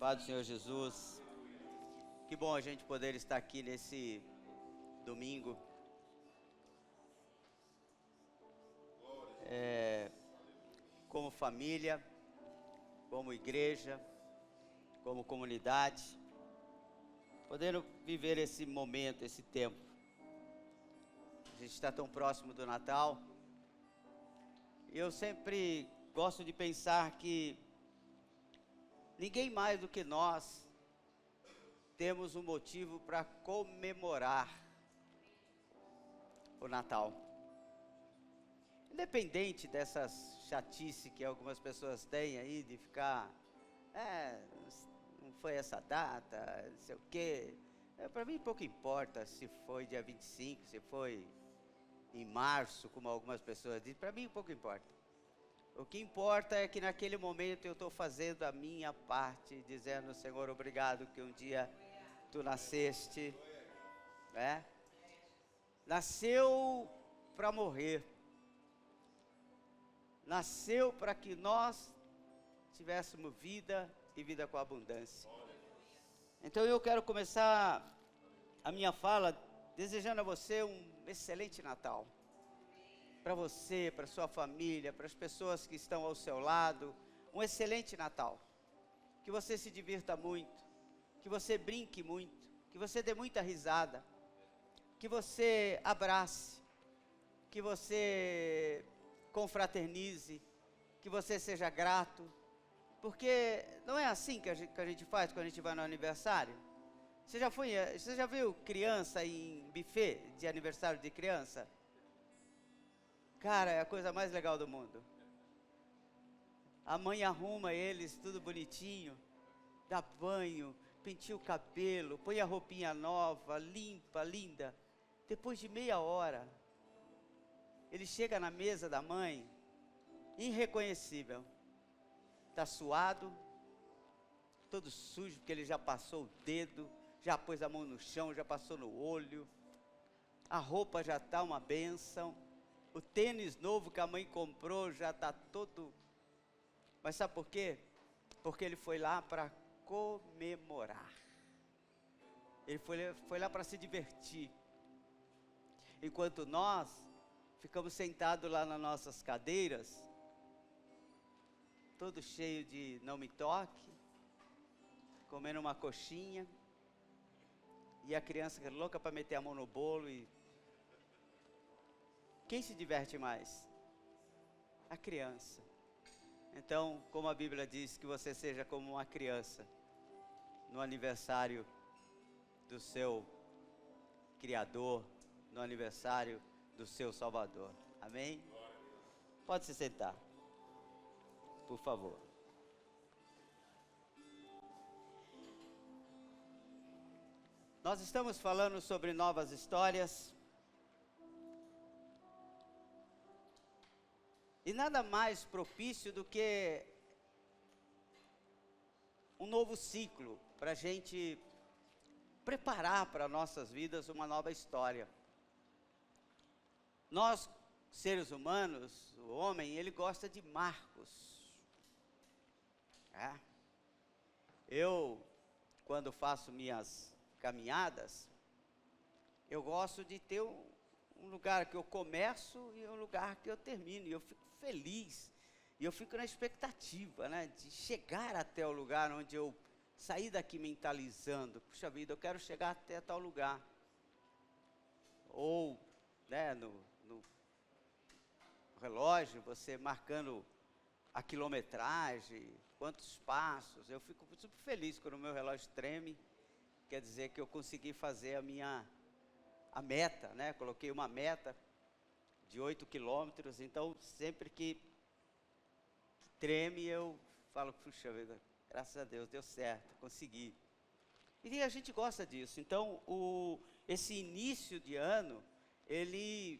Paz do Senhor Jesus. Que bom a gente poder estar aqui nesse domingo. Como família, como igreja, como comunidade, podendo viver esse momento, esse tempo. A gente está tão próximo do Natal. E eu sempre gosto de pensar que ninguém mais do que nós temos um motivo para comemorar o Natal. Independente dessas chatices que algumas pessoas têm aí de ficar, não foi essa data, não sei o quê. Para mim pouco importa se foi dia 25, se foi em março, como algumas pessoas dizem, para mim pouco importa. O que importa é que naquele momento eu estou fazendo a minha parte, dizendo: Senhor, obrigado que um dia tu nasceste, né? Nasceu para morrer, nasceu para que nós tivéssemos vida e vida com abundância. Então eu quero começar a minha fala desejando a você um excelente Natal. Para você, para sua família, para as pessoas que estão ao seu lado, um excelente Natal. Que você se divirta muito, que você brinque muito, que você dê muita risada, que você abrace, que você confraternize, que você seja grato, porque não é assim que a gente faz quando a gente vai no aniversário. Você já viu criança em buffet de aniversário de criança? Cara, é a coisa mais legal do mundo. A mãe arruma eles tudo bonitinho, dá banho, penteia o cabelo, põe a roupinha nova, limpa, linda. Depois de meia hora, ele chega na mesa da mãe, irreconhecível. Está suado, todo sujo, porque ele já passou o dedo, já pôs a mão no chão, já passou no olho. A roupa já está uma bênção. O tênis novo que a mãe comprou já está todo... Mas sabe por quê? Porque ele foi lá para comemorar. Ele foi lá para se divertir. Enquanto nós ficamos sentados lá nas nossas cadeiras, todo cheio de não me toque, comendo uma coxinha, e a criança louca para meter a mão no bolo. E quem se diverte mais? A criança. Então, como a Bíblia diz, que você seja como uma criança no aniversário do seu Criador, no aniversário do seu Salvador. Amém? Pode se sentar, por favor. Nós estamos falando sobre novas histórias. E nada mais propício do que um novo ciclo para a gente preparar para nossas vidas uma nova história. Nós, seres humanos, o homem, ele gosta de marcos. Eu, quando faço minhas caminhadas, eu gosto de ter um lugar que eu começo e um lugar que eu termino, e eu fico feliz, e eu fico na expectativa, né, de chegar até o lugar onde eu saí daqui mentalizando: puxa vida, eu quero chegar até tal lugar. Ou, né, no relógio, você marcando a quilometragem, quantos passos. Eu fico super feliz quando o meu relógio treme, quer dizer que eu consegui fazer a meta, né? Coloquei uma meta de 8 quilômetros, então sempre que treme eu falo: puxa vida, graças a Deus, deu certo, consegui. E a gente gosta disso. Então, esse início de ano, ele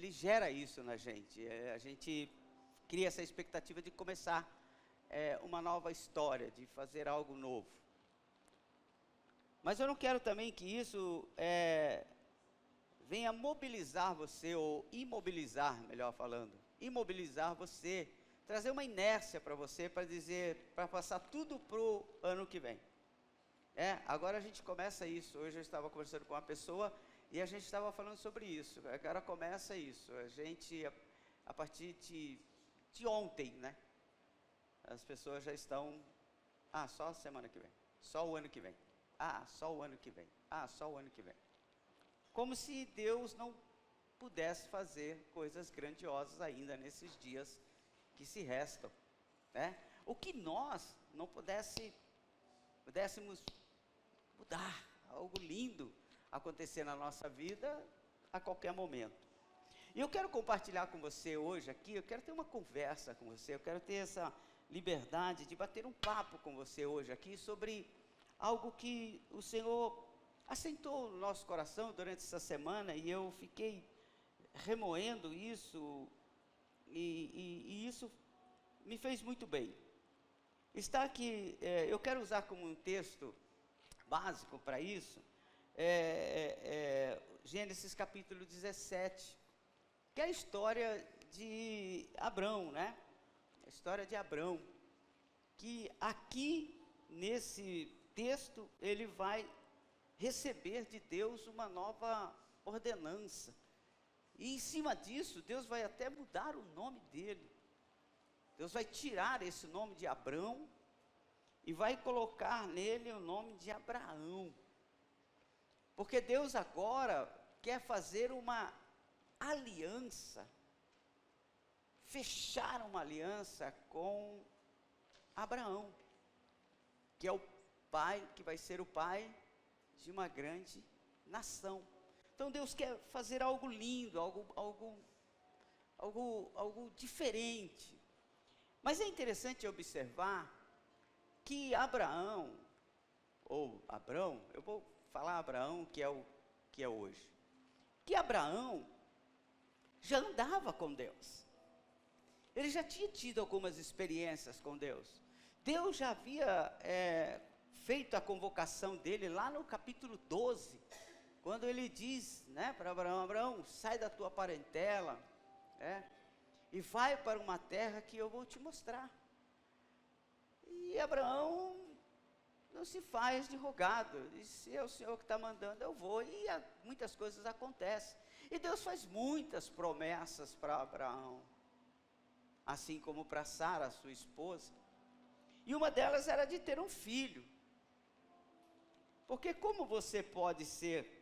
gera isso na gente. A gente cria essa expectativa de começar uma nova história, de fazer algo novo. Mas eu não quero também que isso venha mobilizar você, ou imobilizar, melhor falando, imobilizar você trazer uma inércia para você, para dizer, para passar tudo para o ano que vem. Agora a gente começa isso. Hoje eu estava conversando com uma pessoa e a gente estava falando sobre isso. Agora começa isso. A gente, a partir de ontem, né? As pessoas já estão, só a semana que vem, só o ano que vem, só o ano que vem, só o ano que vem. Como se Deus não pudesse fazer coisas grandiosas ainda nesses dias que se restam, né? O que nós não pudéssemos mudar, algo lindo acontecer na nossa vida a qualquer momento. E eu quero compartilhar com você hoje aqui, eu quero ter uma conversa com você, eu quero ter essa liberdade de bater um papo com você hoje aqui sobre algo que o Senhor assentou no nosso coração durante essa semana, e eu fiquei remoendo isso, e isso me fez muito bem. Está aqui, eu quero usar como um texto básico para isso, Gênesis capítulo 17, que é a história de Abrão, né? A história de Abrão, que aqui nesse texto ele vai receber de Deus uma nova ordenança, e em cima disso Deus vai até mudar o nome dele. Deus vai tirar esse nome de Abrão e vai colocar nele o nome de Abraão, porque Deus agora quer fazer uma aliança, fechar uma aliança com Abraão, que é o pai, que vai ser o pai de uma grande nação. Então Deus quer fazer algo lindo, algo diferente. Mas é interessante observar que Abraão, ou Abrão, eu vou falar Abraão, que é o que é hoje, que Abraão já andava com Deus, ele já tinha tido algumas experiências com Deus. Deus já havia feito a convocação dele lá no capítulo 12, quando ele diz, né, para Abraão: Abraão, sai da tua parentela, e vai para uma terra que eu vou te mostrar. E Abraão não se faz de rogado, diz: se é o Senhor que está mandando, eu vou. E muitas coisas acontecem, e Deus faz muitas promessas para Abraão, assim como para Sara, sua esposa, e uma delas era de ter um filho. Porque como você pode ser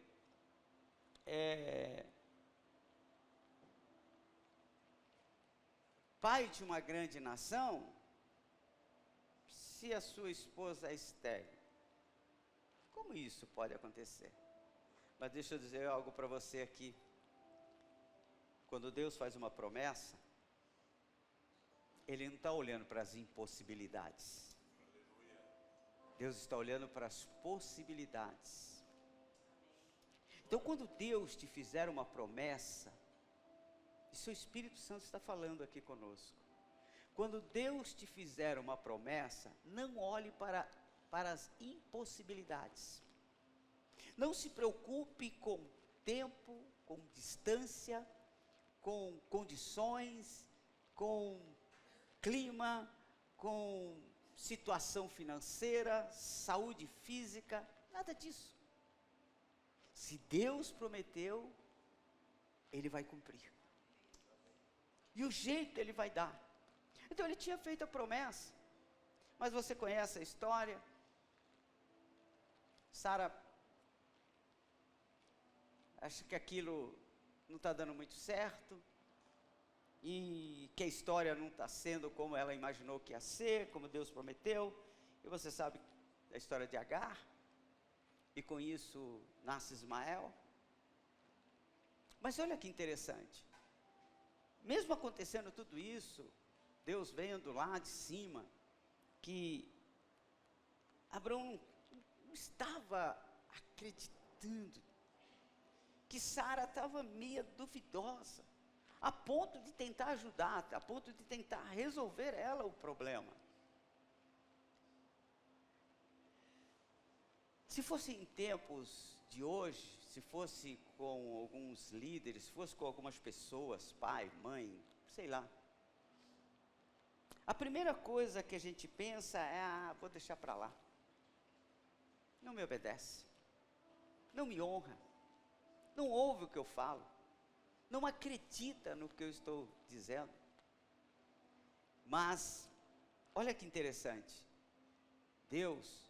pai de uma grande nação se a sua esposa é estéril? Como isso pode acontecer? Mas deixa eu dizer algo para você aqui. Quando Deus faz uma promessa, Ele não está olhando para as impossibilidades. Deus está olhando para as possibilidades. Então, quando Deus te fizer uma promessa, e seu Espírito Santo está falando aqui conosco, quando Deus te fizer uma promessa, não olhe para as impossibilidades. Não se preocupe com tempo, com distância, com condições, com clima, com situação financeira, saúde física, nada disso. Se Deus prometeu, Ele vai cumprir. E o jeito Ele vai dar. Então Ele tinha feito a promessa, mas você conhece a história. Sara acha que aquilo não está dando muito certo, e que a história não está sendo como ela imaginou que ia ser, como Deus prometeu. E você sabe a história de Agar, e com isso nasce Ismael. Mas olha que interessante, mesmo acontecendo tudo isso, Deus vendo lá de cima que Abraão não estava acreditando, que Sara estava meio duvidosa, a ponto de tentar ajudar, a ponto de tentar resolver ela o problema. Se fosse em tempos de hoje, se fosse com alguns líderes, se fosse com algumas pessoas, pai, mãe, sei lá, a primeira coisa que a gente pensa é, vou deixar para lá. Não me obedece, não me honra, não ouve o que eu falo, não acredita no que eu estou dizendo. Mas, olha que interessante, Deus,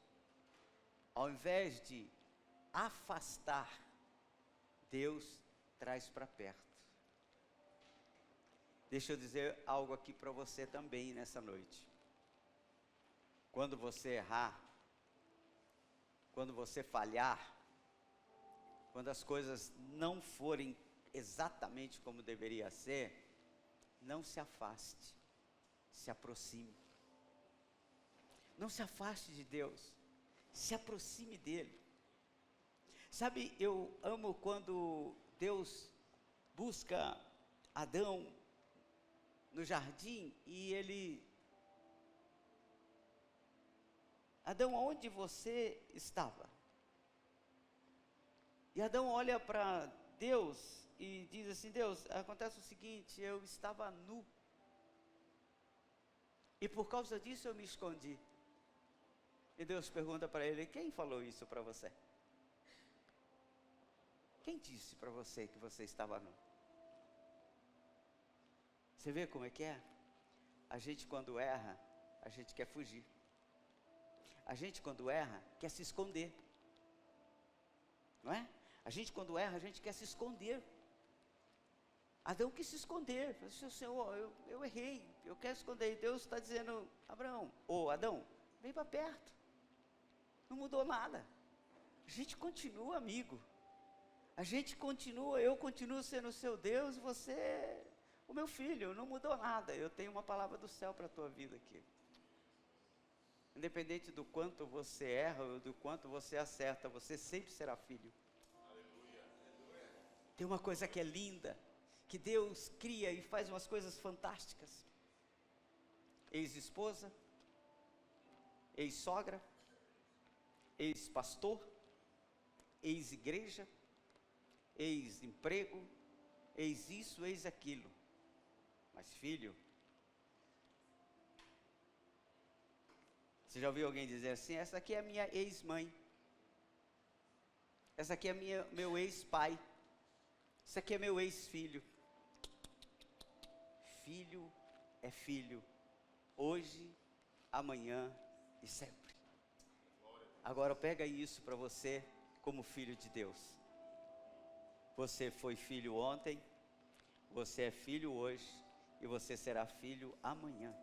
ao invés de afastar, Deus traz para perto. Deixa eu dizer algo aqui para você também nessa noite. Quando você errar, quando você falhar, quando as coisas não forem exatamente como deveria ser, não se afaste, se aproxime. Não se afaste de Deus, se aproxime dele. Sabe, eu amo quando Deus busca Adão no jardim e ele... Adão, onde você estava? E Adão olha para Deus e diz assim, Deus, acontece o seguinte, eu estava nu. E por causa disso eu me escondi. E Deus pergunta para ele, quem falou isso para você? Quem disse para você que você estava nu? Você vê como é que é? A gente quando erra, a gente quer fugir. A gente quando erra, quer se esconder. Não é? A gente quando erra, a gente quer se esconder. Adão quis se esconder. Falei assim, Senhor, eu errei, eu quero esconder. E Deus está dizendo, Abraão, Adão, vem para perto. Não mudou nada. A gente continua amigo. A gente continua, eu continuo sendo o seu Deus, você, o meu filho, não mudou nada. Eu tenho uma palavra do céu para a tua vida aqui. Independente do quanto você erra ou do quanto você acerta, você sempre será filho. Aleluia. Tem uma coisa que é linda, que Deus cria e faz umas coisas fantásticas. Ex-esposa, ex-sogra, ex-pastor, ex-igreja, ex-emprego, ex-isso, ex-aquilo. Mas filho, você já ouviu alguém dizer assim, essa aqui é a minha ex-mãe, essa aqui é meu ex-pai, esse aqui é meu ex-filho. Filho é filho, hoje, amanhã e sempre. Agora pega isso para você como filho de Deus. Você foi filho ontem, você é filho hoje e você será filho amanhã.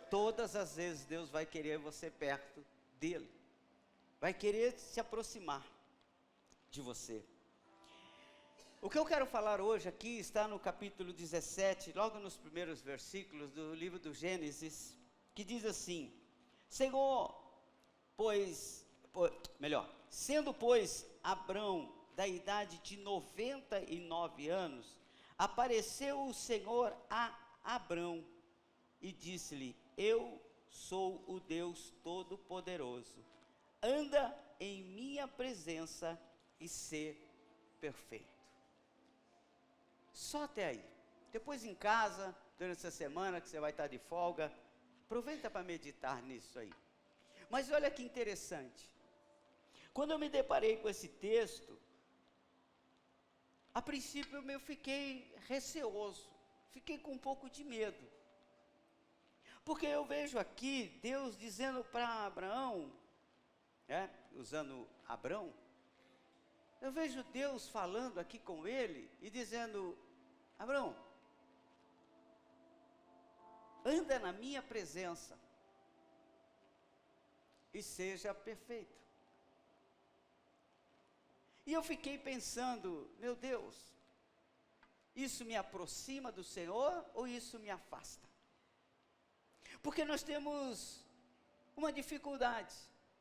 Todas as vezes Deus vai querer você perto dele, vai querer se aproximar de você. O que eu quero falar hoje aqui está no capítulo 17, logo nos primeiros versículos do livro do Gênesis, que diz assim, sendo pois Abrão da idade de 99 anos, apareceu o Senhor a Abrão e disse-lhe, eu sou o Deus Todo-Poderoso, anda em minha presença e sê perfeito. Só até aí. Depois em casa, durante essa semana que você vai estar de folga, aproveita para meditar nisso aí. Mas olha que interessante. Quando eu me deparei com esse texto, a princípio eu fiquei receoso, fiquei com um pouco de medo. Porque eu vejo aqui Deus dizendo para Abraão, usando Abrão, eu vejo Deus falando aqui com ele e dizendo, Abrão, anda na minha presença e seja perfeito. E eu fiquei pensando, meu Deus, isso me aproxima do Senhor ou isso me afasta? Porque nós temos uma dificuldade,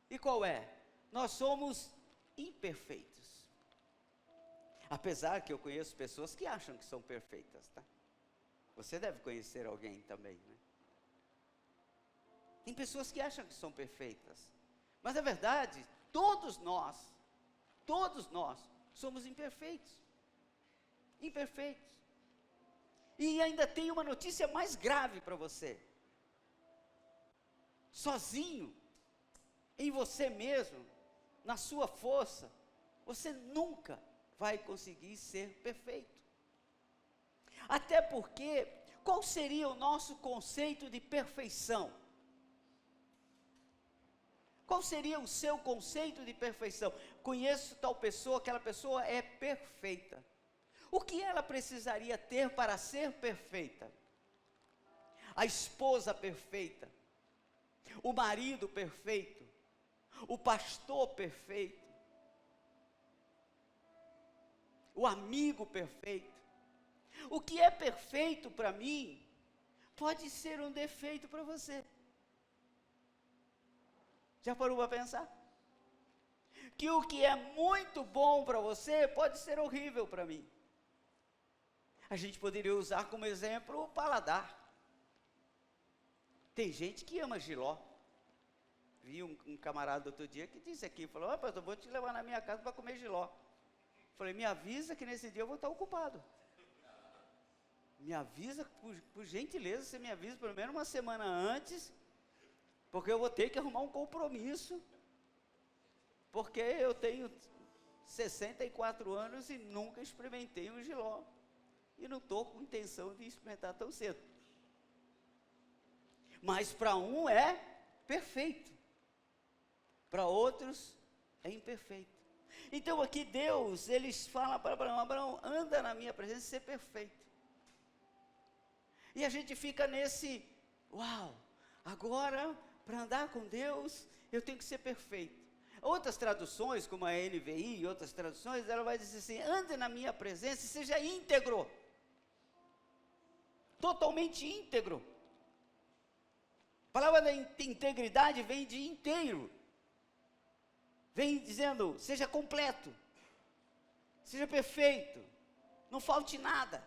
e qual é? Nós somos imperfeitos. Apesar que eu conheço pessoas que acham que são perfeitas, tá? Você deve conhecer alguém também, né? Tem pessoas que acham que são perfeitas, mas na verdade, todos nós somos imperfeitos. Imperfeitos. E ainda tem uma notícia mais grave para você. sozinho, em você mesmo, na sua força, você nunca vai conseguir ser perfeito. Até porque, qual seria o nosso conceito de perfeição? Qual seria o seu conceito de perfeição? Conheço tal pessoa, aquela pessoa é perfeita. O que ela precisaria ter para ser perfeita? A esposa perfeita, o marido perfeito, o pastor perfeito, o amigo perfeito. O que é perfeito para mim, pode ser um defeito para você. Já parou para pensar? Que o que é muito bom para você, pode ser horrível para mim. A gente poderia usar como exemplo o paladar. Tem gente que ama jiló. Vi um camarada outro dia que disse aqui, falou, rapaz, eu vou te levar na minha casa para comer jiló. Falei, me avisa que nesse dia eu vou estar ocupado. Me avisa, por gentileza, você me avisa pelo menos uma semana antes, porque eu vou ter que arrumar um compromisso, porque eu tenho 64 anos e nunca experimentei um jiló, e não estou com intenção de experimentar tão cedo. Mas para um é perfeito, para outros é imperfeito. Então aqui Deus, ele fala para Abraão, Abraão, anda na minha presença e ser perfeito. E a gente fica nesse, uau, agora para andar com Deus, eu tenho que ser perfeito. Outras traduções, como a NVI e outras traduções, ela vai dizer assim, ande na minha presença e seja íntegro. Totalmente íntegro. A palavra da integridade vem de inteiro. Vem dizendo, seja completo, seja perfeito, não falte nada.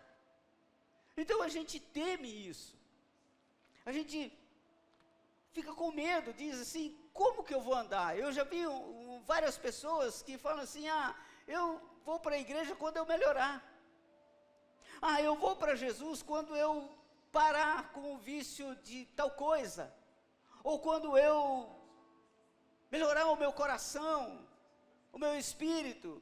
Então a gente teme isso, a gente fica com medo, diz assim, como que eu vou andar? Eu já vi várias pessoas que falam assim, eu vou para a igreja quando eu melhorar, eu vou para Jesus quando eu parar com o vício de tal coisa, ou quando eu melhorar o meu coração, o meu espírito.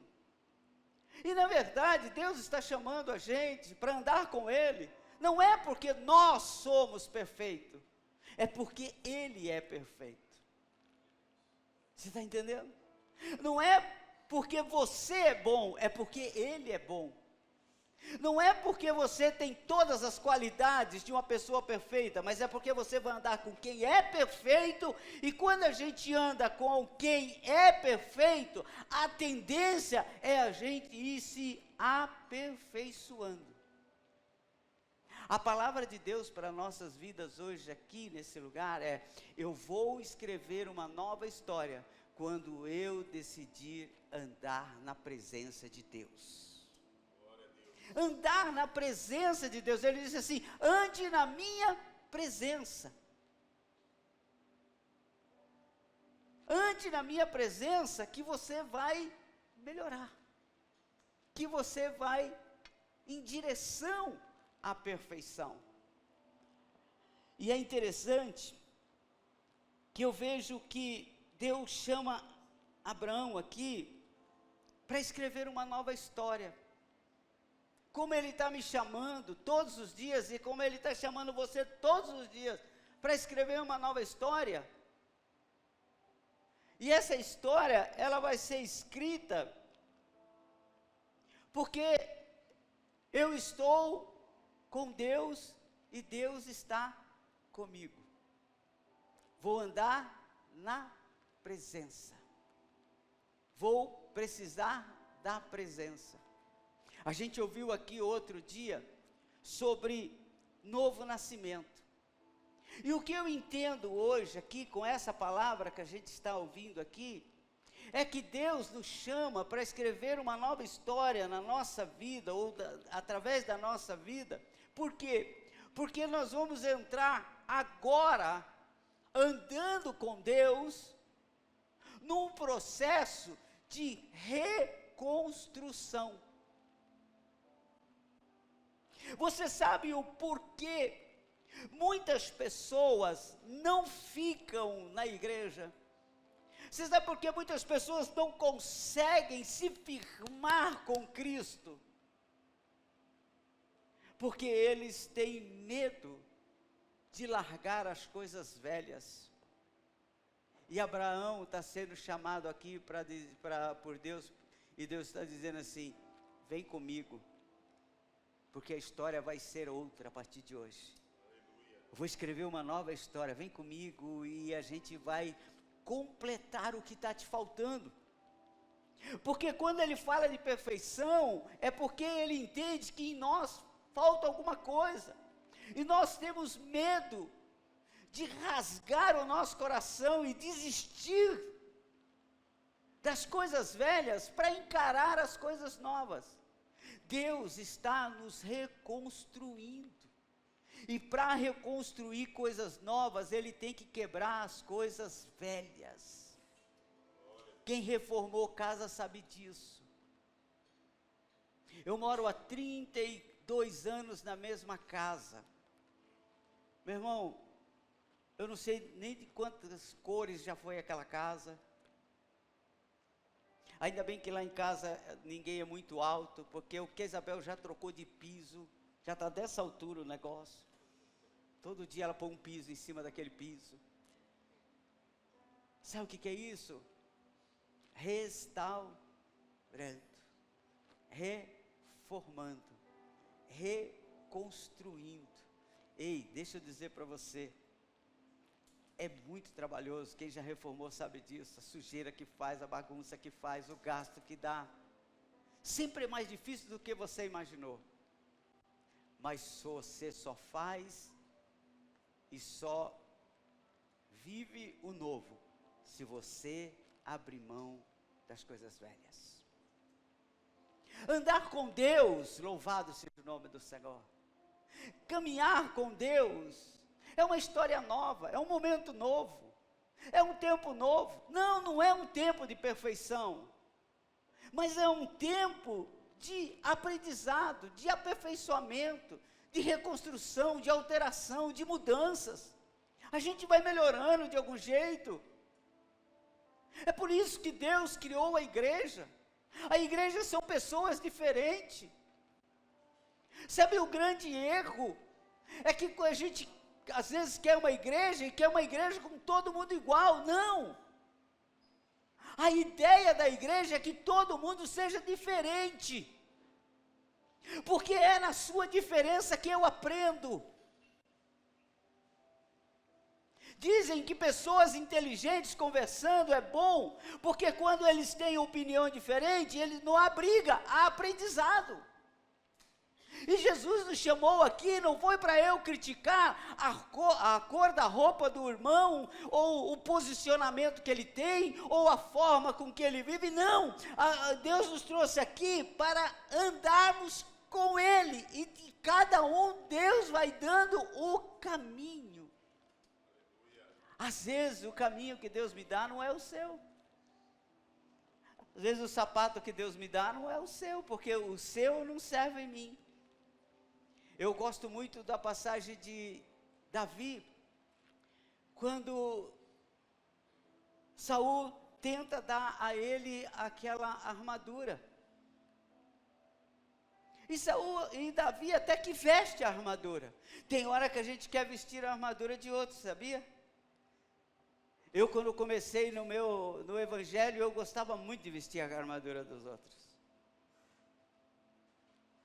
E na verdade, Deus está chamando a gente para andar com Ele, não é porque nós somos perfeitos, é porque Ele é perfeito. Você está entendendo? Não é porque você é bom, é porque Ele é bom. Não é porque você tem todas as qualidades de uma pessoa perfeita, mas é porque você vai andar com quem é perfeito, e quando a gente anda com quem é perfeito, a tendência é a gente ir se aperfeiçoando. A palavra de Deus para nossas vidas hoje aqui nesse lugar é, eu vou escrever uma nova história, quando eu decidir andar na presença de Deus. Andar na presença de Deus, ele diz assim, ande na minha presença. Ande na minha presença que você vai melhorar, que você vai em direção à perfeição. E é interessante que eu vejo que Deus chama Abraão aqui para escrever uma nova história. Como Ele está me chamando todos os dias, e como Ele está chamando você todos os dias, para escrever uma nova história. E essa história, ela vai ser escrita, porque eu estou com Deus, e Deus está comigo. Vou andar na presença. Vou precisar da presença. A gente ouviu aqui outro dia sobre novo nascimento. E o que eu entendo hoje aqui com essa palavra que a gente está ouvindo aqui, é que Deus nos chama para escrever uma nova história na nossa vida, ou através da nossa vida. Por quê? Porque nós vamos entrar agora, andando com Deus, num processo de reconstrução. Você sabe o porquê Muitas pessoas não ficam na igreja. Você sabe por que muitas pessoas não conseguem se firmar com Cristo? Porque eles têm medo de largar as coisas velhas. E Abraão está sendo chamado aqui por Deus, e Deus está dizendo assim: vem comigo, porque a história vai ser outra a partir de hoje. Eu vou escrever uma nova história, vem comigo e a gente vai completar o que está te faltando. Porque quando ele fala de perfeição, é porque ele entende que em nós falta alguma coisa, e nós temos medo de rasgar o nosso coração e desistir das coisas velhas para encarar as coisas novas. Deus está nos reconstruindo, e para reconstruir coisas novas, Ele tem que quebrar as coisas velhas. Quem reformou casa sabe disso. Eu moro há 32 anos na mesma casa. Meu irmão, eu não sei nem de quantas cores já foi aquela casa. Ainda bem que lá em casa ninguém é muito alto, porque o que Isabel já trocou de piso, já está dessa altura o negócio. Todo dia ela põe um piso em cima daquele piso. Sabe o que é isso? Restaurando, reformando, reconstruindo. Ei, deixa eu dizer para você, é muito trabalhoso. Quem já reformou sabe disso. A sujeira que faz, a bagunça que faz, o gasto que dá. Sempre é mais difícil do que você imaginou. Mas você só faz e só vive o novo se você abrir mão das coisas velhas. Andar com Deus, louvado seja o nome do Senhor. Caminhar com Deus é uma história nova, é um momento novo, é um tempo novo. Não é um tempo de perfeição, mas é um tempo de aprendizado, de aperfeiçoamento, de reconstrução, de alteração, de mudanças. A gente vai melhorando de algum jeito. É por isso que Deus criou a igreja. A igreja são pessoas diferentes. Sabe o grande erro? É que a gente às vezes quer uma igreja, e quer uma igreja com todo mundo igual. Não! A ideia da igreja é que todo mundo seja diferente, porque é na sua diferença que eu aprendo. Dizem que pessoas inteligentes conversando é bom, porque quando eles têm opinião diferente, eles não há briga, há aprendizado. E Jesus nos chamou aqui, não foi para eu criticar a cor da roupa do irmão, ou o posicionamento que ele tem, ou a forma com que ele vive, não. Deus nos trouxe aqui para andarmos com Ele, e de cada um Deus vai dando o caminho. Às vezes o caminho que Deus me dá não é o seu. Às vezes o sapato que Deus me dá não é o seu, porque o seu não serve em mim. Eu gosto muito da passagem de Davi, quando Saul tenta dar a ele aquela armadura. E Davi até que veste a armadura. Tem hora que a gente quer vestir a armadura de outro, sabia? Eu, quando comecei no evangelho, eu gostava muito de vestir a armadura dos outros.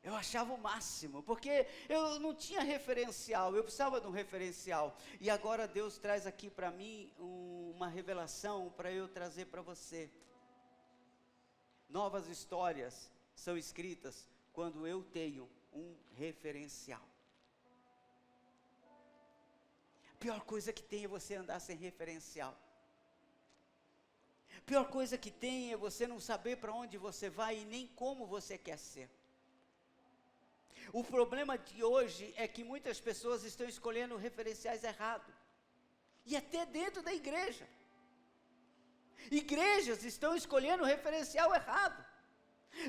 Eu achava o máximo, porque eu não tinha referencial, eu precisava de um referencial. E agora Deus traz aqui para mim uma revelação para eu trazer para você. Novas histórias são escritas quando eu tenho um referencial. A pior coisa que tem é você andar sem referencial. A pior coisa que tem é você não saber para onde você vai e nem como você quer ser. O problema de hoje é que muitas pessoas estão escolhendo referenciais errados. E até dentro da igreja. Igrejas estão escolhendo referencial errado.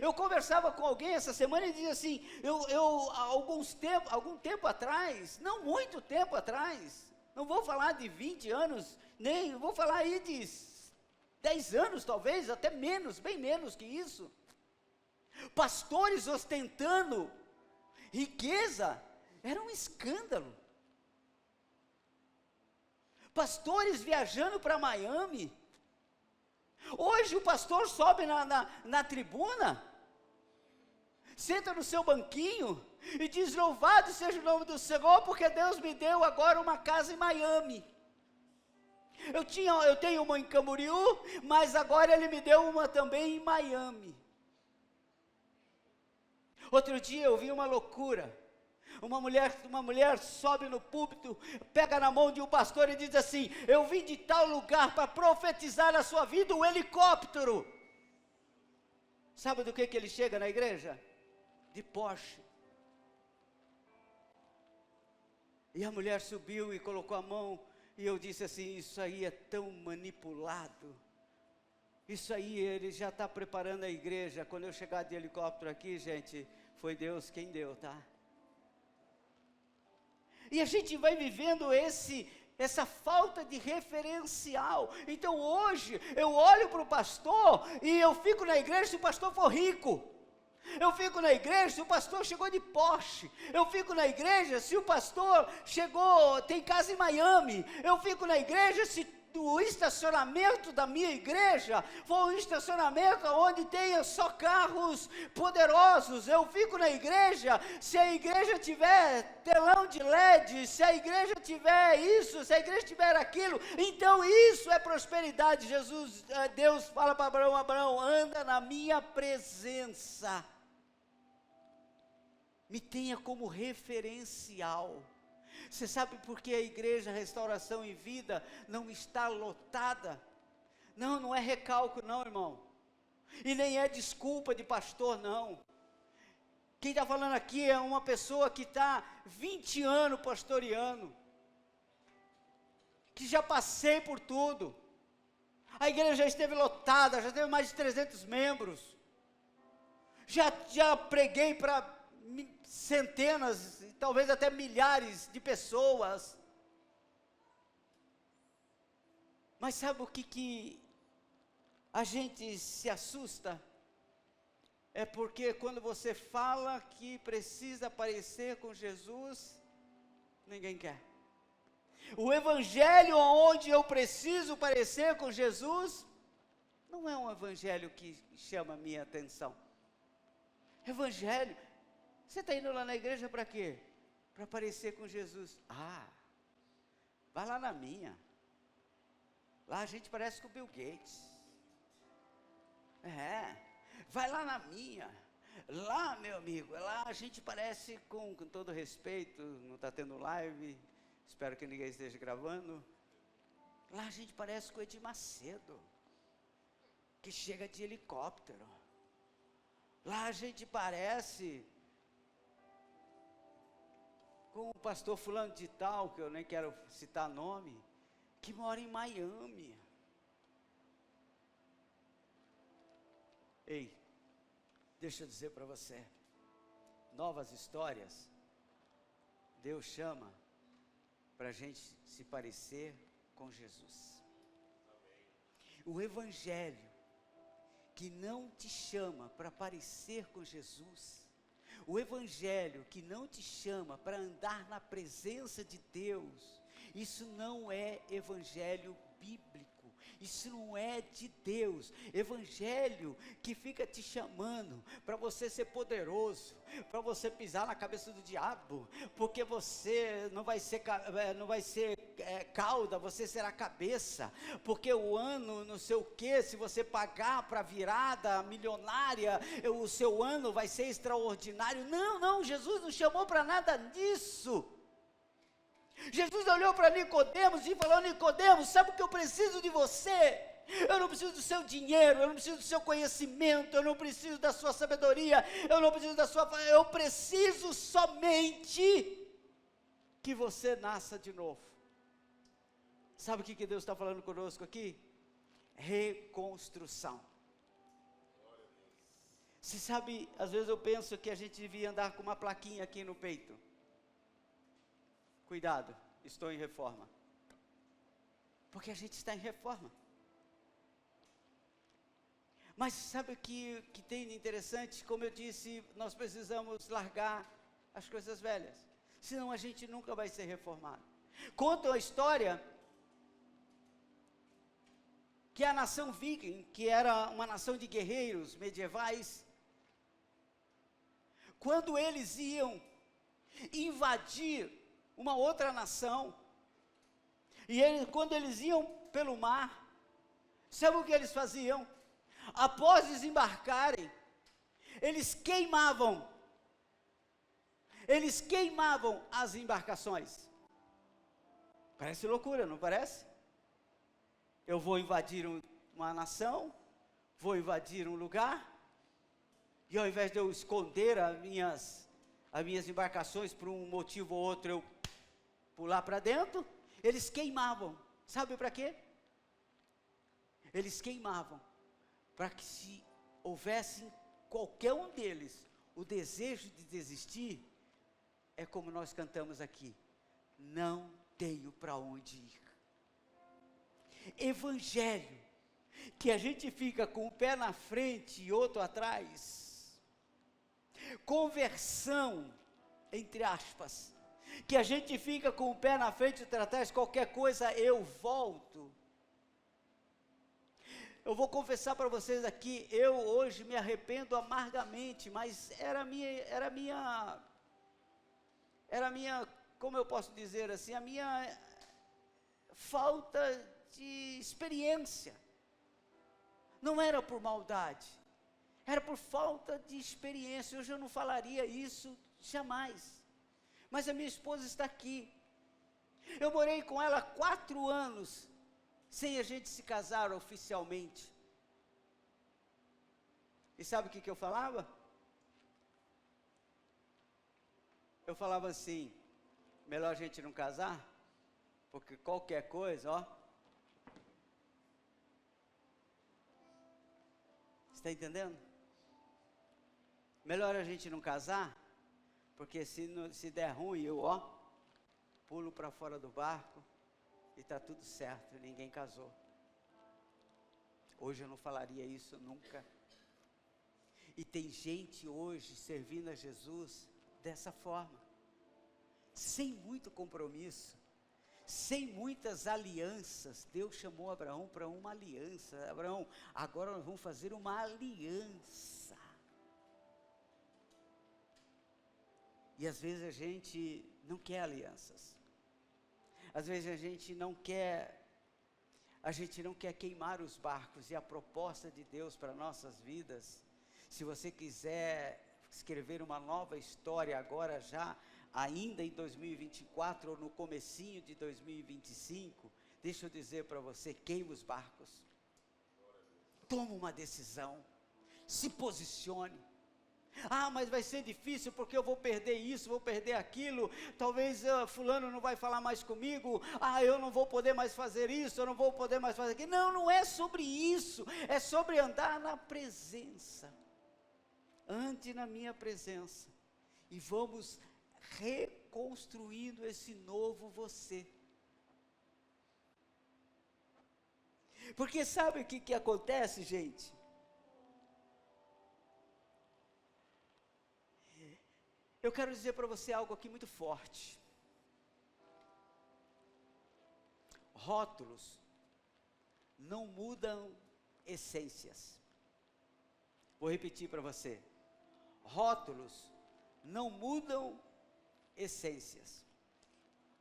Eu conversava com alguém essa semana e dizia assim, algum tempo atrás, não muito tempo atrás, não vou falar de 20 anos, nem vou falar aí de 10 anos talvez, até menos, bem menos que isso. Pastores ostentando riqueza, era um escândalo. Pastores viajando para Miami. Hoje o pastor sobe na tribuna, senta no seu banquinho e diz: louvado seja o nome do Senhor, porque Deus me deu agora uma casa em Miami. Eu tenho uma em Camboriú, mas agora Ele me deu uma também em Miami. Outro dia eu vi uma loucura. Uma mulher sobe no púlpito, pega na mão de um pastor e diz assim: eu vim de tal lugar para profetizar a sua vida, um helicóptero. Sabe do que ele chega na igreja? De Porsche. E a mulher subiu e colocou a mão, e eu disse assim: isso aí é tão manipulado. Isso aí ele já está preparando a igreja. Quando eu chegar de helicóptero aqui, gente, foi Deus quem deu, tá? E a gente vai vivendo essa falta de referencial. Então hoje, eu olho para o pastor, e eu fico na igreja se o pastor for rico. Eu fico na igreja se o pastor chegou de Porsche. Eu fico na igreja se o pastor tem casa em Miami. Eu fico na igreja se o estacionamento da minha igreja for um estacionamento onde tenha só carros poderosos. Eu fico na igreja se a igreja tiver telão de LED, se a igreja tiver isso, se a igreja tiver aquilo. Então isso é prosperidade. Deus fala para Abraão: Abraão, anda na minha presença, me tenha como referencial. Você sabe por que a igreja Restauração e Vida não está lotada? Não é recalque não, irmão. E nem é desculpa de pastor, não. Quem está falando aqui é uma pessoa que está 20 anos pastoreando. Que já passei por tudo. A igreja já esteve lotada, já teve mais de 300 membros. Já preguei para centenas, talvez até milhares de pessoas. Mas sabe o que a gente se assusta? É porque quando você fala que precisa parecer com Jesus, ninguém quer. O evangelho onde eu preciso parecer com Jesus, não é um evangelho que chama a minha atenção. Evangelho, você está indo lá na igreja para quê? Para parecer com Jesus. Vai lá na minha. Lá a gente parece com o Bill Gates. Vai lá na minha. Lá, meu amigo, lá a gente parece com todo respeito, não está tendo live, espero que ninguém esteja gravando. Lá a gente parece com o Edir Macedo, que chega de helicóptero. Lá a gente parece com o pastor fulano de tal, que eu nem quero citar nome, que mora em Miami. Ei, deixa eu dizer para você, novas histórias, Deus chama para a gente se parecer com Jesus. O evangelho que não te chama para parecer com Jesus, o evangelho que não te chama para andar na presença de Deus, isso não é evangelho bíblico, isso não é de Deus. Evangelho que fica te chamando para você ser poderoso, para você pisar na cabeça do diabo, porque você não vai ser cauda, você será cabeça, porque o ano não sei o que, se você pagar para virada milionária, o seu ano vai ser extraordinário. Não, Jesus não chamou para nada disso. Jesus olhou para Nicodemos e falou: Nicodemos, sabe o que eu preciso de você? Eu não preciso do seu dinheiro, eu não preciso do seu conhecimento, eu não preciso da sua sabedoria, eu não preciso eu preciso somente que você nasça de novo. Sabe o que Deus está falando conosco aqui? Reconstrução. Você sabe, às vezes eu penso que a gente devia andar com uma plaquinha aqui no peito. Cuidado, estou em reforma. Porque a gente está em reforma. Mas sabe o que tem de interessante? Como eu disse, nós precisamos largar as coisas velhas. Senão a gente nunca vai ser reformado. Conta a história que a nação viking, que era uma nação de guerreiros medievais, quando eles iam invadir uma outra nação, quando eles iam pelo mar, sabe o que eles faziam? Após desembarcarem, eles queimavam as embarcações. Parece loucura, não parece? Eu vou invadir uma nação, vou invadir um lugar, e ao invés de eu esconder as minhas embarcações por um motivo ou outro, eu pular para dentro, eles queimavam. Sabe para quê? Eles queimavam para que, se houvesse em qualquer um deles o desejo de desistir, é como nós cantamos aqui: não tenho para onde ir. Evangelho, que a gente fica com o pé na frente e outro atrás. Conversão, entre aspas, que a gente fica com o pé na frente e outro atrás, qualquer coisa eu volto. Eu vou confessar para vocês aqui, eu hoje me arrependo amargamente, mas era minha, como eu posso dizer assim, a minha falta de experiência. Não era por maldade, era por falta de experiência. Hoje eu não falaria isso jamais, mas a minha esposa está aqui. Eu morei com ela 4 anos, sem a gente se casar oficialmente. E sabe o que eu falava? Eu falava assim: melhor a gente não casar, porque qualquer coisa, ó. Está entendendo? Melhor a gente não casar, porque se der ruim, eu, pulo para fora do barco, e está tudo certo, ninguém casou. Hoje eu não falaria isso nunca. E tem gente hoje servindo a Jesus dessa forma, sem muito compromisso, sem muitas alianças. Deus chamou Abraão para uma aliança. Abraão, agora nós vamos fazer uma aliança. E às vezes a gente não quer alianças. Às vezes a gente não quer queimar os barcos. E a proposta de Deus para nossas vidas, se você quiser escrever uma nova história agora já, ainda em 2024 ou no comecinho de 2025, deixa eu dizer para você: queima os barcos. Toma uma decisão, se posicione. Mas vai ser difícil porque eu vou perder isso, vou perder aquilo, talvez fulano não vai falar mais comigo, eu não vou poder mais fazer isso, eu não vou poder mais fazer aquilo. Não é sobre isso, é sobre andar na presença. Ande na minha presença e vamos reconstruindo esse novo você. Porque sabe o que acontece, gente? Eu quero dizer para você algo aqui muito forte. Rótulos não mudam essências. Vou repetir para você. Rótulos não mudam essências.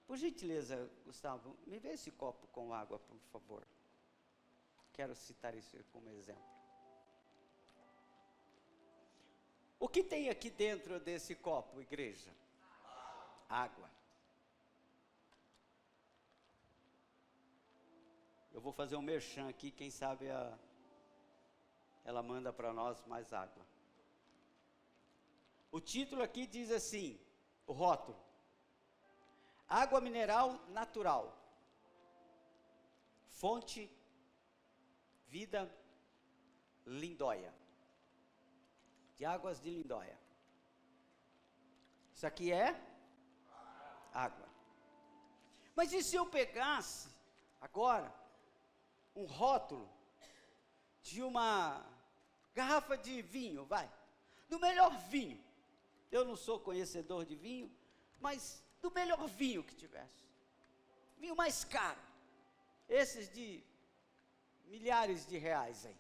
Por gentileza, Gustavo, me dê esse copo com água, por favor. Quero citar isso como exemplo. O que tem aqui dentro desse copo, igreja? Água. Eu vou fazer um merchan aqui, quem sabe ela manda para nós mais água. O título aqui diz assim, o rótulo: água mineral natural, fonte Vida Lindóia. de Águas de Lindóia. Isso aqui é água. Mas e se eu pegasse agora um rótulo de uma garrafa de vinho, do melhor vinho. Eu não sou conhecedor de vinho, mas do melhor vinho que tivesse. Vinho mais caro. Esses de milhares de reais aí.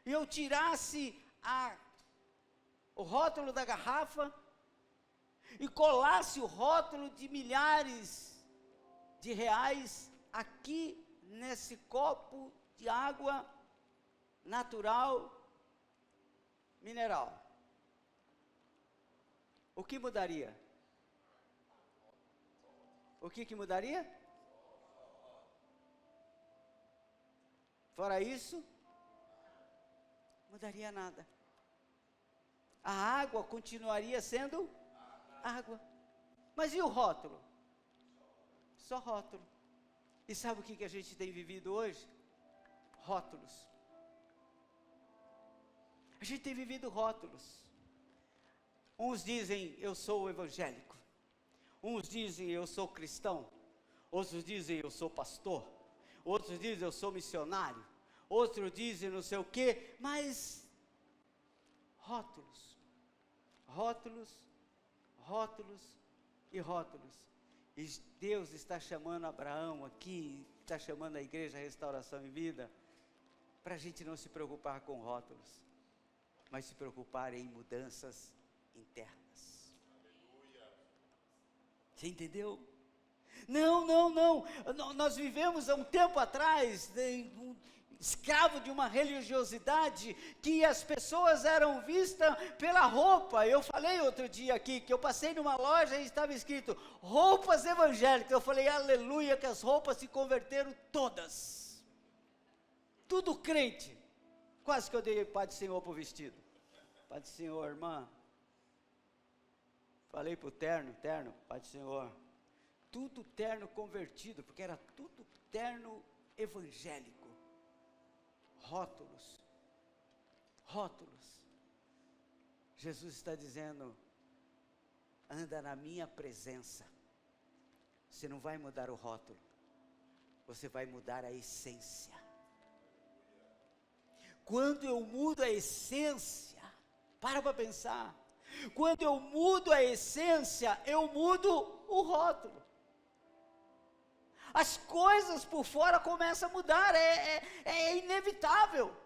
E eu tirasse o rótulo da garrafa e colasse o rótulo de milhares de reais aqui nesse copo de água natural, mineral. O que mudaria? O que mudaria? Fora isso, mudaria nada. A água continuaria sendo água. Mas e o rótulo? Só rótulo. E sabe o que a gente tem vivido hoje? Rótulos. A gente tem vivido rótulos. Uns dizem, eu sou evangélico. Uns dizem, eu sou cristão. Outros dizem, eu sou pastor. Outros dizem, eu sou missionário. Outros dizem, não sei o quê. Mas, rótulos. Rótulos, rótulos e rótulos. E Deus está chamando Abraão aqui, está chamando a igreja Restauração em Vida, para a gente não se preocupar com rótulos, mas se preocupar em mudanças internas. Aleluia. Você entendeu? Não. Nós vivemos há um tempo atrás, escravo de uma religiosidade, que as pessoas eram vistas pela roupa. Eu falei outro dia aqui, que eu passei numa loja e estava escrito, roupas evangélicas. Eu falei, aleluia, que as roupas se converteram todas. Tudo crente. Quase que eu dei Pai do Senhor para o vestido. Pai do Senhor, irmã. Falei para o terno, Pai do Senhor. Tudo terno convertido, porque era tudo terno evangélico. Rótulos. Jesus está dizendo, anda na minha presença. Você não vai mudar o rótulo, você vai mudar a essência. Quando eu mudo a essência, para pensar, quando eu mudo a essência, eu mudo o rótulo. As coisas por fora começam a mudar, é inevitável.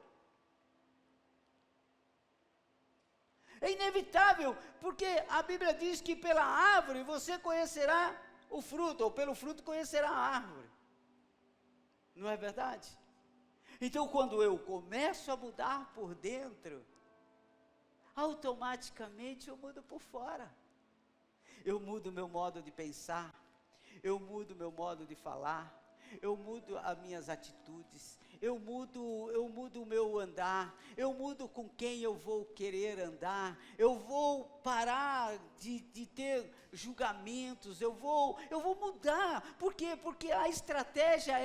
É inevitável, porque a Bíblia diz que pela árvore você conhecerá o fruto, ou pelo fruto conhecerá a árvore. Não é verdade? Então, quando eu começo a mudar por dentro, automaticamente eu mudo por fora. Eu mudo meu modo de pensar, eu mudo meu modo de falar, eu mudo as minhas atitudes, eu mudo o meu andar, eu mudo com quem eu vou querer andar, eu vou parar de ter julgamentos, eu vou mudar. Por quê? Porque a estratégia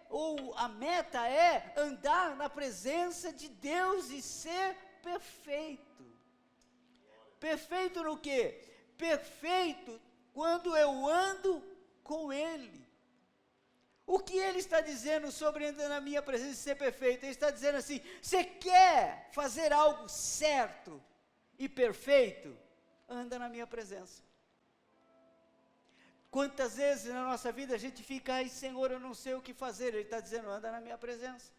ou a meta é andar na presença de Deus e ser perfeito. Perfeito no quê? Perfeito quando eu ando com Ele. O que Ele está dizendo sobre andar na minha presença e ser perfeito? Ele está dizendo assim, você quer fazer algo certo e perfeito? Anda na minha presença. Quantas vezes na nossa vida a gente fica, ai Senhor, eu não sei o que fazer. Ele está dizendo, anda na minha presença.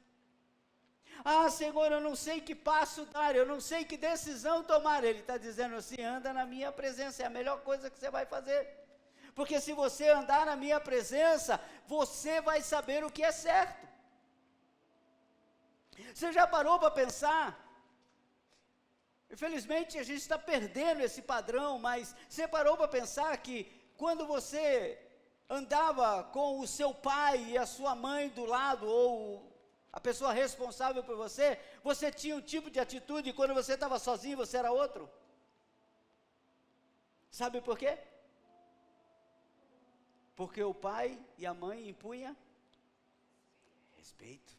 Ah Senhor, eu não sei que passo dar, eu não sei que decisão tomar. Ele está dizendo assim, anda na minha presença, é a melhor coisa que você vai fazer. Porque se você andar na minha presença, você vai saber o que é certo. Você já parou para pensar? Infelizmente a gente está perdendo esse padrão, mas você parou para pensar que quando você andava com o seu pai e a sua mãe do lado, ou a pessoa responsável por você, você tinha um tipo de atitude, e quando você estava sozinho, você era outro? Sabe por quê? Porque o pai e a mãe impunham respeito.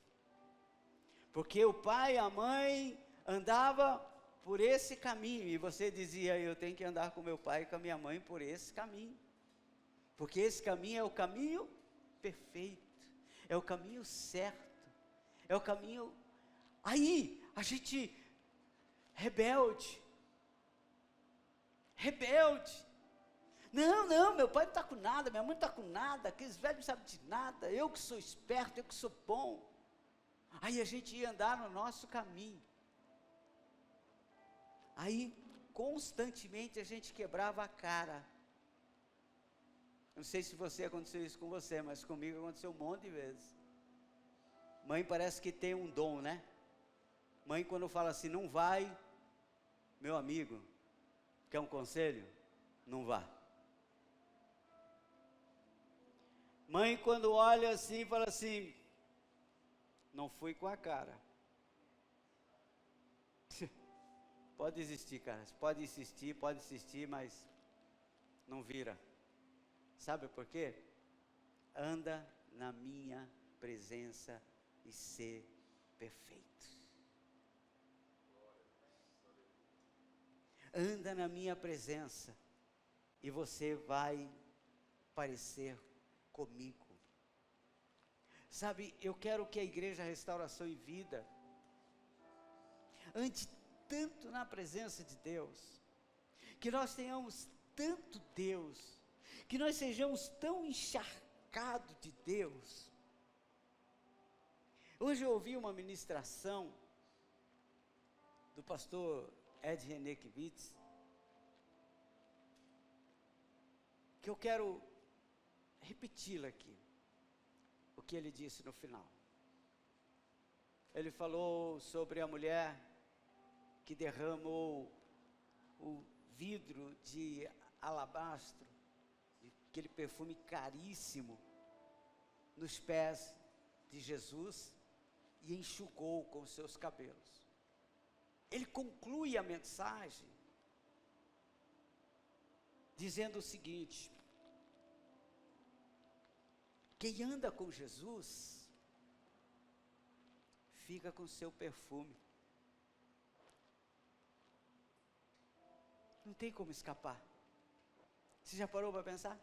Porque o pai e a mãe andavam por esse caminho. E você dizia, eu tenho que andar com meu pai e com a minha mãe por esse caminho. Porque esse caminho é o caminho perfeito, é o caminho certo, é o caminho. Aí, a gente, rebelde, não, meu pai não está com nada, minha mãe não está com nada, aqueles velhos não sabem de nada, eu que sou esperto, eu que sou bom. Aí a gente ia andar no nosso caminho, aí constantemente a gente quebrava a cara. Não sei se aconteceu isso com você, mas comigo aconteceu um monte de vezes. Mãe parece que tem um dom, né? Mãe, quando fala assim, não vai, meu amigo, quer um conselho? Não vá. Mãe, quando olha assim, fala assim, não fui com a cara. Pode existir, cara, pode insistir, mas não vira. Sabe por quê? Anda na minha presença e ser perfeito. Anda na minha presença e você vai parecer comigo. Sabe, eu quero que a Igreja Restauração e Vida ande tanto na presença de Deus, que nós tenhamos tanto Deus, que nós sejamos tão encharcados de Deus. Hoje eu ouvi uma ministração do pastor Ed René Kivitz, que eu quero repeti-la aqui, o que ele disse no final. Ele falou sobre a mulher que derramou o vidro de alabastro, aquele perfume caríssimo, nos pés de Jesus e enxugou com os seus cabelos. Ele conclui a mensagem dizendo o seguinte: quem anda com Jesus fica com seu perfume. Não tem como escapar. Você já parou para pensar?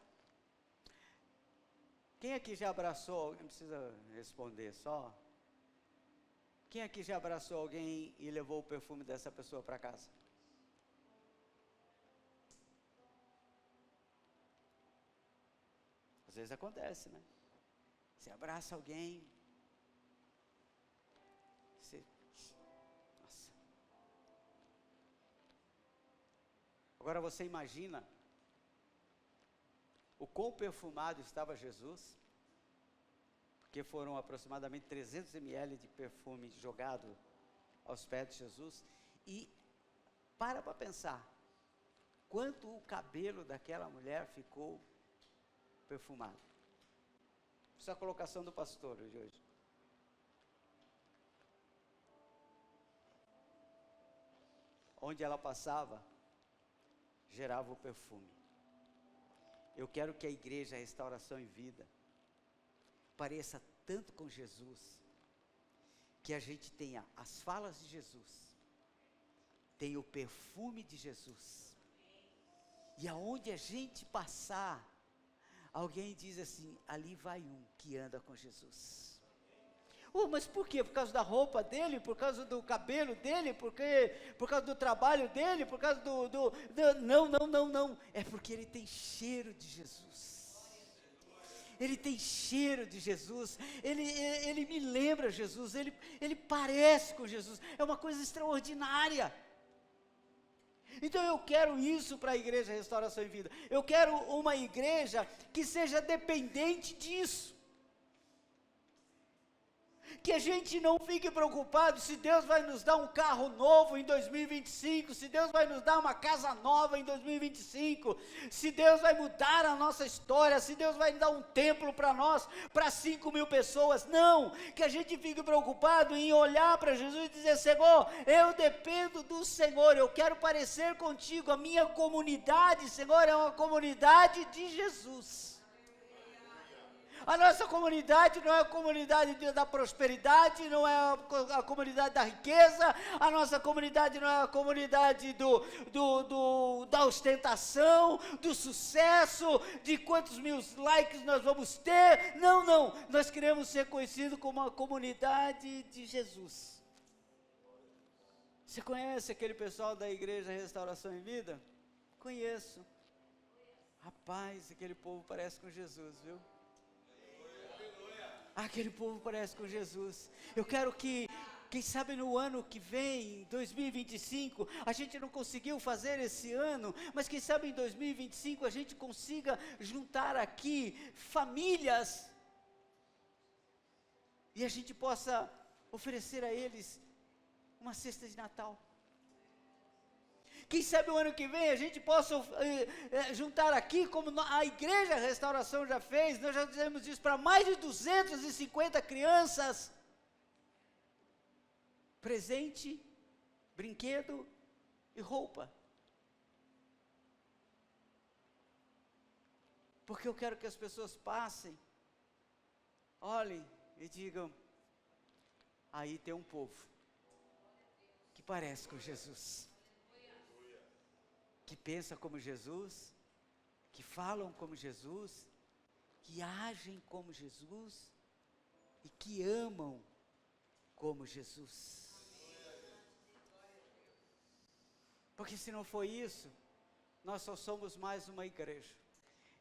Quem aqui já abraçou, não precisa responder só. Quem aqui já abraçou alguém e levou o perfume dessa pessoa para casa? Às vezes acontece, né? Você abraça alguém, nossa. Agora você imagina o quão perfumado estava Jesus, porque foram aproximadamente 300 ml de perfume jogado aos pés de Jesus, e para pensar, quanto o cabelo daquela mulher ficou perfumado. Essa é a colocação do pastor de hoje. Onde ela passava, gerava o perfume. Eu quero que a Igreja Restauração e Vida pareça tanto com Jesus, que a gente tenha as falas de Jesus, tenha o perfume de Jesus, e aonde a gente passar, alguém diz assim, ali vai um que anda com Jesus. Mas por quê? Por causa da roupa dele, por causa do cabelo dele, por causa do trabalho dele, por causa não, é porque ele tem cheiro de Jesus. Ele tem cheiro de Jesus, ele me lembra Jesus, ele parece com Jesus, é uma coisa extraordinária. Então eu quero isso para a Igreja Restauração e Vida, eu quero uma igreja que seja dependente disso, que a gente não fique preocupado se Deus vai nos dar um carro novo em 2025, se Deus vai nos dar uma casa nova em 2025, se Deus vai mudar a nossa história, se Deus vai dar um templo para nós, para 5.000 pessoas, não, que a gente fique preocupado em olhar para Jesus e dizer, Senhor, eu dependo do Senhor, eu quero parecer contigo, a minha comunidade, Senhor, é uma comunidade de Jesus. A nossa comunidade não é a comunidade da prosperidade, não é a comunidade da riqueza, a nossa comunidade não é a comunidade da ostentação, do sucesso, de quantos mil likes nós vamos ter. Não, nós queremos ser conhecidos como a comunidade de Jesus. Você conhece aquele pessoal da igreja Restauração em Vida? Conheço. Rapaz, aquele povo parece com Jesus, viu? Aquele povo parece com Jesus. Eu quero que, quem sabe no ano que vem, 2025, a gente não conseguiu fazer esse ano, mas quem sabe em 2025 a gente consiga juntar aqui famílias e a gente possa oferecer a eles uma cesta de Natal. Quem sabe o ano que vem a gente possa juntar aqui, como a Igreja Restauração já fez, nós já fizemos isso para mais de 250 crianças. Presente, brinquedo e roupa. Porque eu quero que as pessoas passem, olhem e digam, aí tem um povo que parece com Jesus. Que pensa como Jesus, que falam como Jesus, que agem como Jesus e que amam como Jesus. Porque se não for isso, nós só somos mais uma igreja.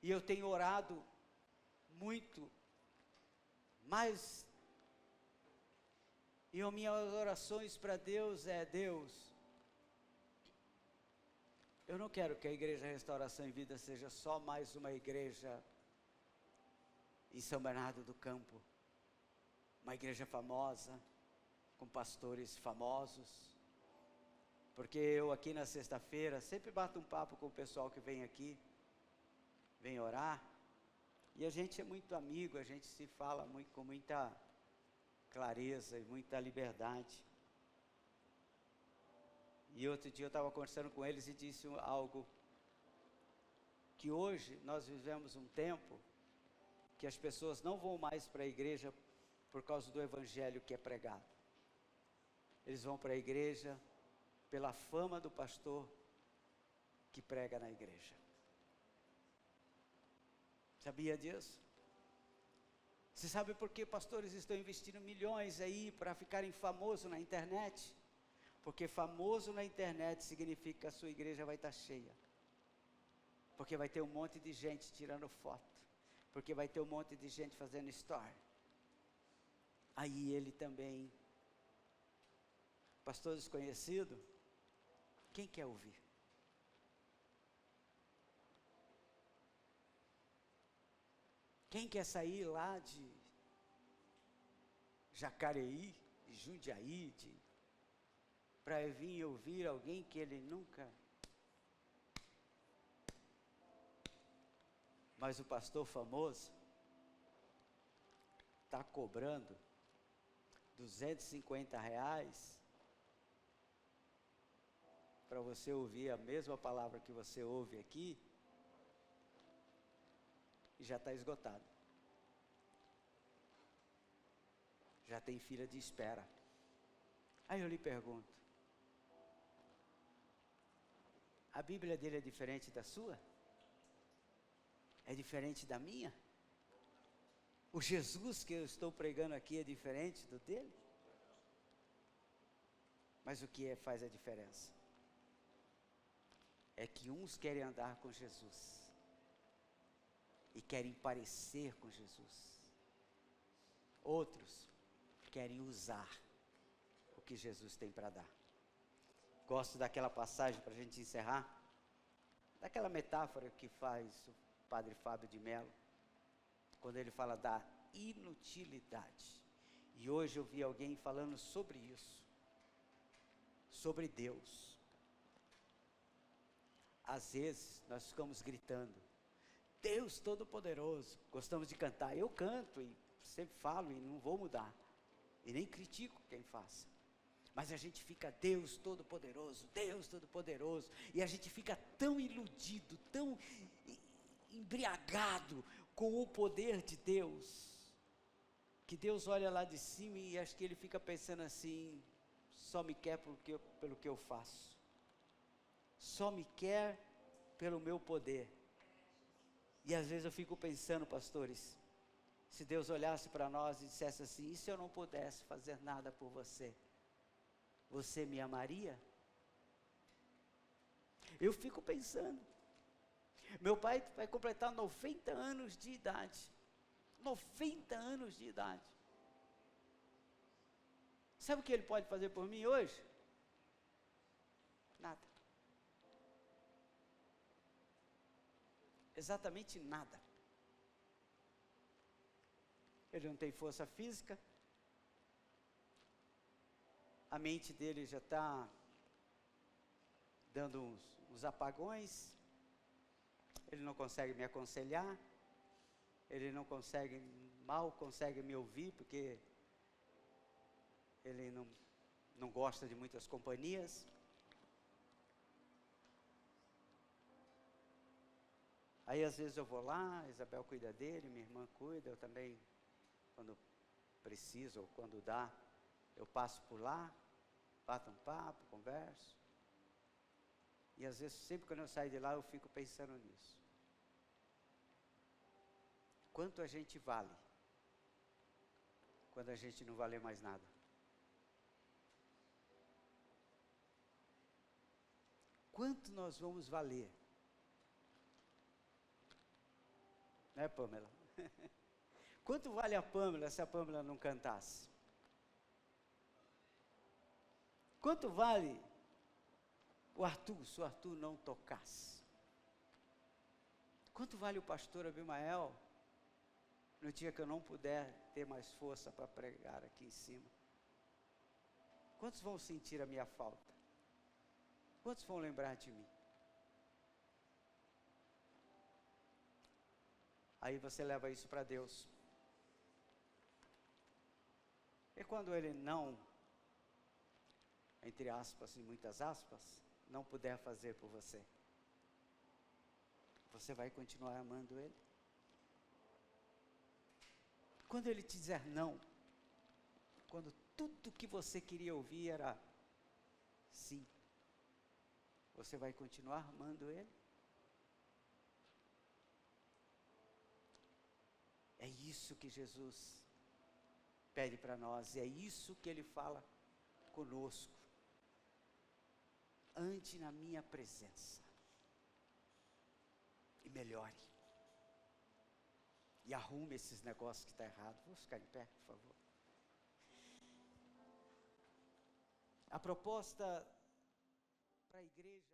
E eu tenho orado muito, mas e as minhas orações para Deus é: Deus, eu não quero que a Igreja Restauração em Vida seja só mais uma igreja em São Bernardo do Campo, uma igreja famosa, com pastores famosos, porque eu aqui na sexta-feira sempre bato um papo com o pessoal que vem aqui, vem orar, e a gente é muito amigo, a gente se fala muito, com muita clareza e muita liberdade. E outro dia eu estava conversando com eles e disse algo, que hoje nós vivemos um tempo que as pessoas não vão mais para a igreja por causa do evangelho que é pregado. Eles vão para a igreja pela fama do pastor que prega na igreja. Sabia disso? Você sabe por que pastores estão investindo milhões aí para ficarem famosos na internet? Porque famoso na internet significa que a sua igreja vai estar cheia. Porque vai ter um monte de gente tirando foto. Porque vai ter um monte de gente fazendo story. Aí ele também, pastor desconhecido, quem quer ouvir? Quem quer sair lá de Jacareí, de Jundiaí, para vir ouvir alguém que ele nunca... Mas o pastor famoso está cobrando R$250 para você ouvir a mesma palavra que você ouve aqui, e já está esgotado. Já tem fila de espera. Aí eu lhe pergunto, a Bíblia dele é diferente da sua? É diferente da minha? O Jesus que eu estou pregando aqui é diferente do dele? Mas o que faz a diferença? É que uns querem andar com Jesus e querem parecer com Jesus. Outros querem usar o que Jesus tem para dar. Gosto daquela passagem, para a gente encerrar, daquela metáfora que faz o Padre Fábio de Mello, quando ele fala da inutilidade. E hoje eu vi alguém falando sobre isso, sobre Deus. Às vezes nós ficamos gritando, Deus Todo-Poderoso, gostamos de cantar, eu canto e sempre falo e não vou mudar, e nem critico quem faça. Mas a gente fica Deus Todo-Poderoso, e a gente fica tão iludido, tão embriagado com o poder de Deus, que Deus olha lá de cima e acho que Ele fica pensando assim, só me quer pelo que eu faço, só me quer pelo meu poder. E às vezes eu fico pensando, pastores, se Deus olhasse para nós e dissesse assim, e se eu não pudesse fazer nada por você, você me amaria? Eu fico pensando, meu pai vai completar 90 anos de idade, 90 anos de idade, sabe o que ele pode fazer por mim hoje? Nada, exatamente nada. Ele não tem força física, a mente dele já está dando uns apagões, ele não consegue me aconselhar, ele mal consegue me ouvir, porque ele não gosta de muitas companhias. Aí às vezes eu vou lá, a Isabel cuida dele, minha irmã cuida, eu também, quando preciso ou quando dá, eu passo por lá, bato um papo, converso. E às vezes, sempre quando eu saio de lá, eu fico pensando nisso. Quanto a gente vale, quando a gente não vale mais nada? Quanto nós vamos valer? Né, Pamela? Quanto vale a Pamela se a Pamela não cantasse? Quanto vale o Arthur se o Arthur não tocasse? Quanto vale o pastor Abimael no dia que eu não puder ter mais força para pregar aqui em cima? Quantos vão sentir a minha falta? Quantos vão lembrar de mim? Aí você leva isso para Deus. E quando Ele não, entre aspas e muitas aspas, não puder fazer por você, você vai continuar amando Ele? Quando Ele te dizer não, quando tudo que você queria ouvir era sim, você vai continuar amando Ele? É isso que Jesus pede para nós, e é isso que Ele fala conosco. Ande na minha presença e melhore, e arrume esses negócios que estão errados. Vamos ficar em pé, por favor. A proposta para a igreja